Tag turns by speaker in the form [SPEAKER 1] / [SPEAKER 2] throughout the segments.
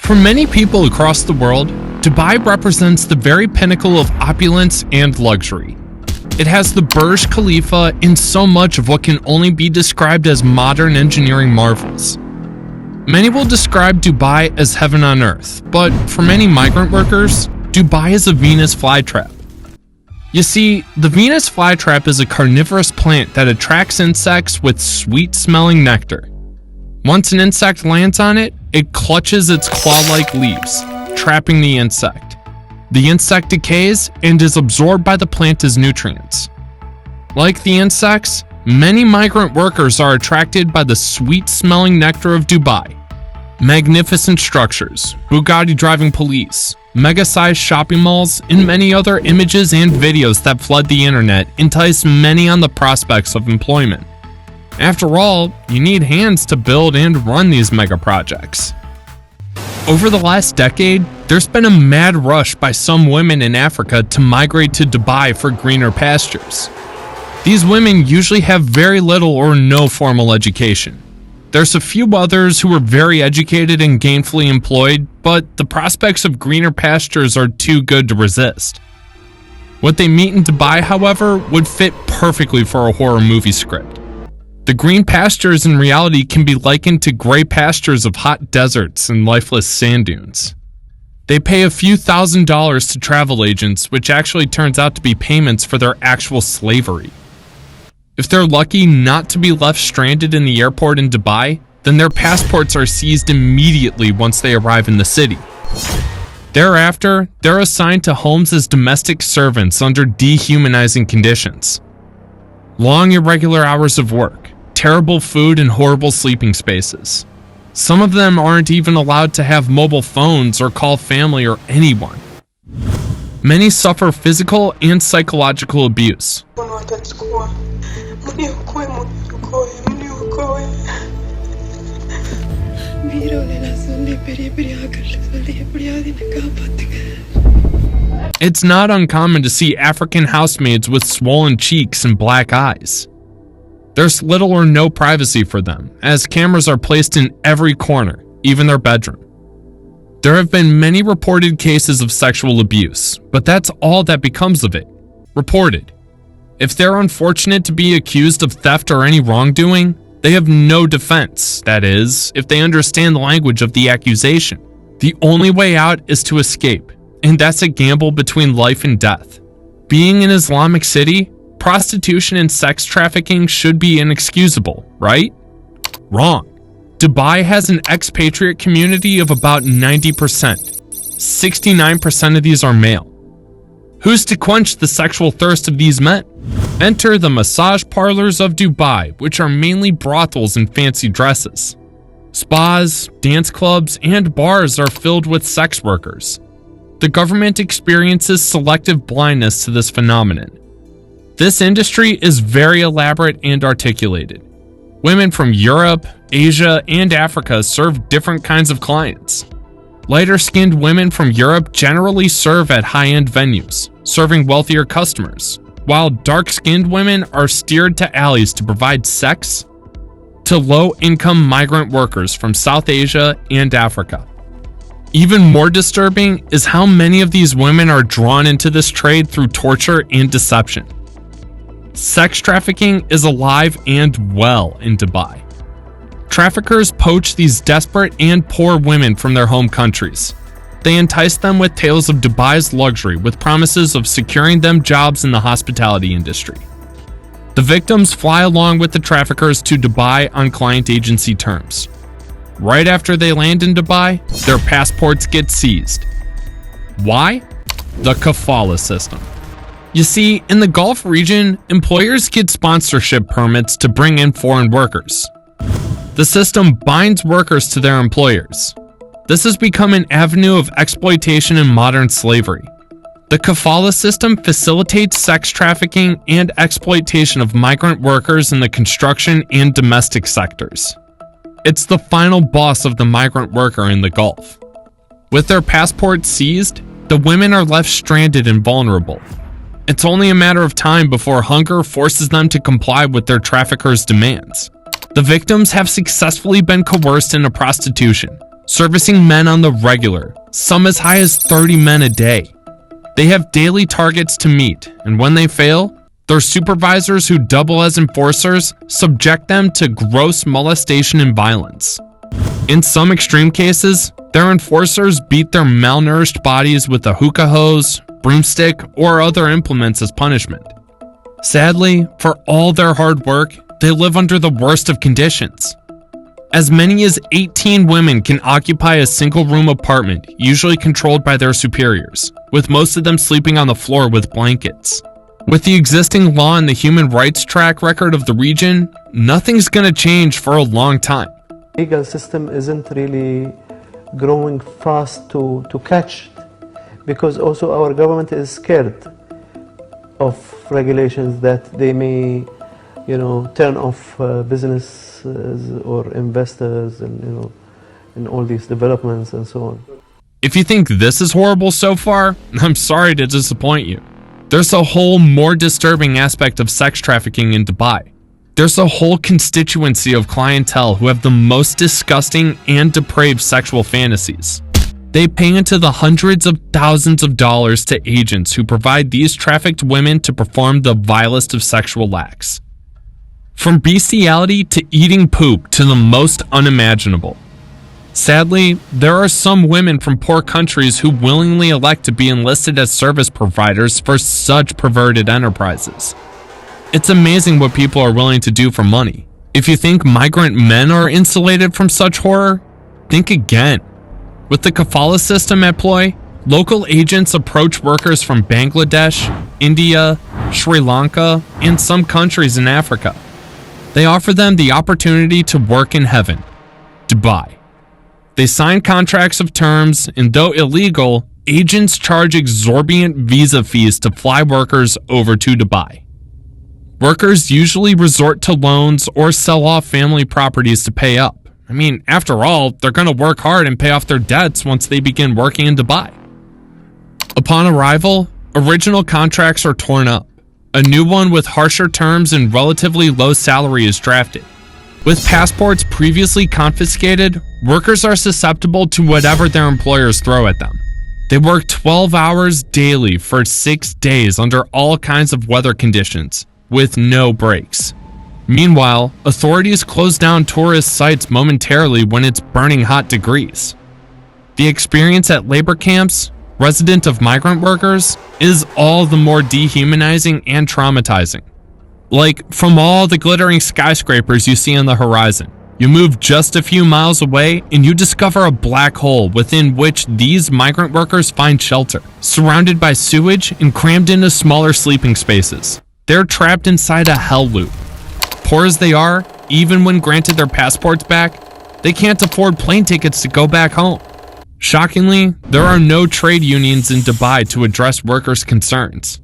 [SPEAKER 1] For many people across the world, Dubai represents the very pinnacle of opulence and luxury. It has the Burj Khalifa and so much of what can only be described as modern engineering marvels. Many will describe Dubai as heaven on earth, but for many migrant workers, Dubai is a Venus flytrap. You see, the Venus flytrap is a carnivorous plant that attracts insects with sweet-smelling nectar. Once an insect lands on it, it clutches its claw-like leaves, trapping the insect. The insect decays and is absorbed by the plant as nutrients. Like the insects, many migrant workers are attracted by the sweet-smelling nectar of Dubai. Magnificent structures, Bugatti-driving police, mega-sized shopping malls, and many other images and videos that flood the internet entice many on the prospects of employment. After all, you need hands to build and run these mega projects. Over the last decade, there's been a mad rush by some women in Africa to migrate to Dubai for greener pastures. These women usually have very little or no formal education. There's a few others who are very educated and gainfully employed, but the prospects of greener pastures are too good to resist. What they meet in Dubai, however, would fit perfectly for a horror movie script. The green pastures in reality can be likened to gray pastures of hot deserts and lifeless sand dunes. They pay a few $1,000s to travel agents, which actually turns out to be payments for their actual slavery. If they're lucky not to be left stranded in the airport in Dubai, then their passports are seized immediately once they arrive in the city. Thereafter, they're assigned to homes as domestic servants under dehumanizing conditions. Long irregular hours of work, terrible food, and horrible sleeping spaces. Some of them aren't even allowed to have mobile phones or call family or anyone. Many suffer physical and psychological abuse. It's not uncommon to see African housemaids with swollen cheeks and black eyes. There's little or no privacy for them, as cameras are placed in every corner, even their bedroom. There have been many reported cases of sexual abuse, but that's all that becomes of it. Reported. If they're unfortunate to be accused of theft or any wrongdoing, they have no defense, that is, if they understand the language of the accusation. The only way out is to escape, and that's a gamble between life and death. Being an Islamic city, prostitution and sex trafficking should be inexcusable, right? Wrong. Dubai has an expatriate community of about 90%. 69% of these are male. Who's to quench the sexual thirst of these men? Enter the massage parlors of Dubai, which are mainly brothels and fancy dresses. Spas, dance clubs, and bars are filled with sex workers. The government experiences selective blindness to this phenomenon. This industry is very elaborate and articulated. Women from Europe, Asia, and Africa serve different kinds of clients. Lighter-skinned women from Europe generally serve at high-end venues, serving wealthier customers, while dark-skinned women are steered to alleys to provide sex to low-income migrant workers from South Asia and Africa. Even more disturbing is how many of these women are drawn into this trade through torture and deception. Sex trafficking is alive and well in Dubai. Traffickers poach these desperate and poor women from their home countries. They entice them with tales of Dubai's luxury with promises of securing them jobs in the hospitality industry. The victims fly along with the traffickers to Dubai on client agency terms. Right after they land in Dubai, their passports get seized. Why? The kafala system. You see, in the Gulf region, employers get sponsorship permits to bring in foreign workers. The system binds workers to their employers. This has become an avenue of exploitation and modern slavery. The kafala system facilitates sex trafficking and exploitation of migrant workers in the construction and domestic sectors. It's the final boss of the migrant worker in the Gulf. With their passports seized, the women are left stranded and vulnerable. It's only a matter of time before hunger forces them to comply with their traffickers' demands. The victims have successfully been coerced into prostitution, servicing men on the regular, some as high as 30 men a day. They have daily targets to meet, and when they fail, their supervisors who double as enforcers subject them to gross molestation and violence. In some extreme cases, their enforcers beat their malnourished bodies with a hookah hose, broomstick, or other implements as punishment. Sadly, for all their hard work, they live under the worst of conditions. As many as 18 women can occupy a single-room apartment, usually controlled by their superiors, with most of them sleeping on the floor with blankets. With the existing law and the human rights track record of the region, nothing's gonna change for a long time.
[SPEAKER 2] The legal system isn't really growing fast to catch, because also our government is scared of regulations that they may, turn off businesses or investors and, in all these developments and so on.
[SPEAKER 1] If you think this is horrible so far, I'm sorry to disappoint you. There's a whole more disturbing aspect of sex trafficking in Dubai. There's a whole constituency of clientele who have the most disgusting and depraved sexual fantasies. They pay into the hundreds of thousands of dollars to agents who provide these trafficked women to perform the vilest of sexual acts. From bestiality to eating poop to the most unimaginable. Sadly, there are some women from poor countries who willingly elect to be enlisted as service providers for such perverted enterprises. It's amazing what people are willing to do for money. If you think migrant men are insulated from such horror, think again. With the kafala system at ploy, local agents approach workers from Bangladesh, India, Sri Lanka, and some countries in Africa. They offer them the opportunity to work in heaven, Dubai. They sign contracts of terms, and though illegal, agents charge exorbitant visa fees to fly workers over to Dubai. Workers usually resort to loans or sell off family properties to pay up. I mean, after all, they're going to work hard and pay off their debts once they begin working in Dubai. Upon arrival, original contracts are torn up. A new one with harsher terms and relatively low salary is drafted. With passports previously confiscated, workers are susceptible to whatever their employers throw at them. They work 12 hours daily for 6 days under all kinds of weather conditions, with no breaks. Meanwhile, authorities close down tourist sites momentarily when it's burning hot degrees. The experience at labor camps, resident of migrant workers, is all the more dehumanizing and traumatizing. Like, from all the glittering skyscrapers you see on the horizon, you move just a few miles away and you discover a black hole within which these migrant workers find shelter, surrounded by sewage and crammed into smaller sleeping spaces. They're trapped inside a hell loop. Poor as they are, even when granted their passports back, they can't afford plane tickets to go back home. Shockingly, there are no trade unions in Dubai to address workers' concerns.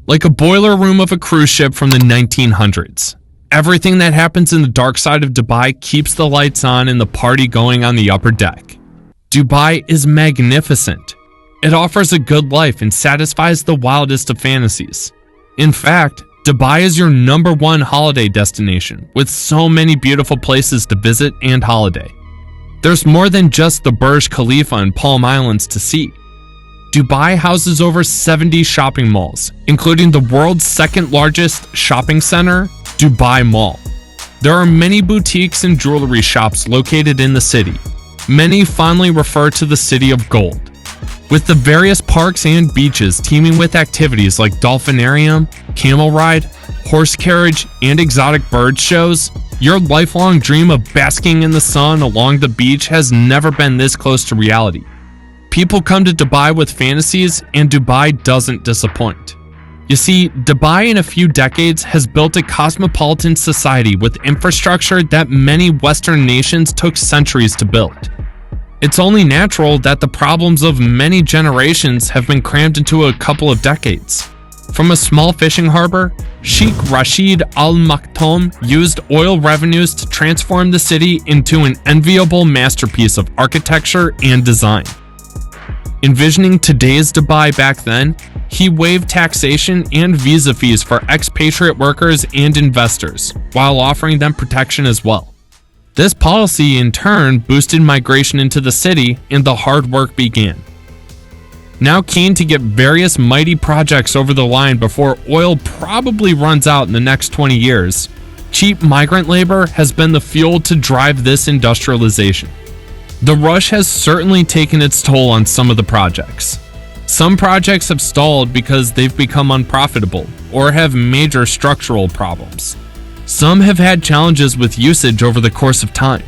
[SPEAKER 1] Like a boiler room of a cruise ship from the 1900s. Everything that happens in the dark side of Dubai keeps the lights on and the party going on the upper deck. Dubai is magnificent. It offers a good life and satisfies the wildest of fantasies. In fact, Dubai is your #1 holiday destination, with so many beautiful places to visit and holiday. There's more than just the Burj Khalifa and Palm Islands to see. Dubai houses over 70 shopping malls, including the world's second largest shopping center, Dubai Mall. There are many boutiques and jewelry shops located in the city. Many fondly refer to the City of Gold. With the various parks and beaches teeming with activities like dolphinarium, camel ride, horse carriage, and exotic bird shows, your lifelong dream of basking in the sun along the beach has never been this close to reality. People come to Dubai with fantasies, and Dubai doesn't disappoint. You see, Dubai in a few decades has built a cosmopolitan society with infrastructure that many Western nations took centuries to build. It's only natural that the problems of many generations have been crammed into a couple of decades. From a small fishing harbor, Sheikh Rashid Al Maktoum used oil revenues to transform the city into an enviable masterpiece of architecture and design. Envisioning today's Dubai back then, he waived taxation and visa fees for expatriate workers and investors, while offering them protection as well. This policy, in turn, boosted migration into the city, and the hard work began. Now keen to get various mighty projects over the line before oil probably runs out in the next 20 years, cheap migrant labor has been the fuel to drive this industrialization. The rush has certainly taken its toll on some of the projects. Some projects have stalled because they've become unprofitable or have major structural problems. Some have had challenges with usage over the course of time.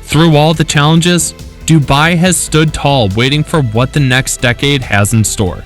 [SPEAKER 1] Through all the challenges, Dubai has stood tall, waiting for what the next decade has in store.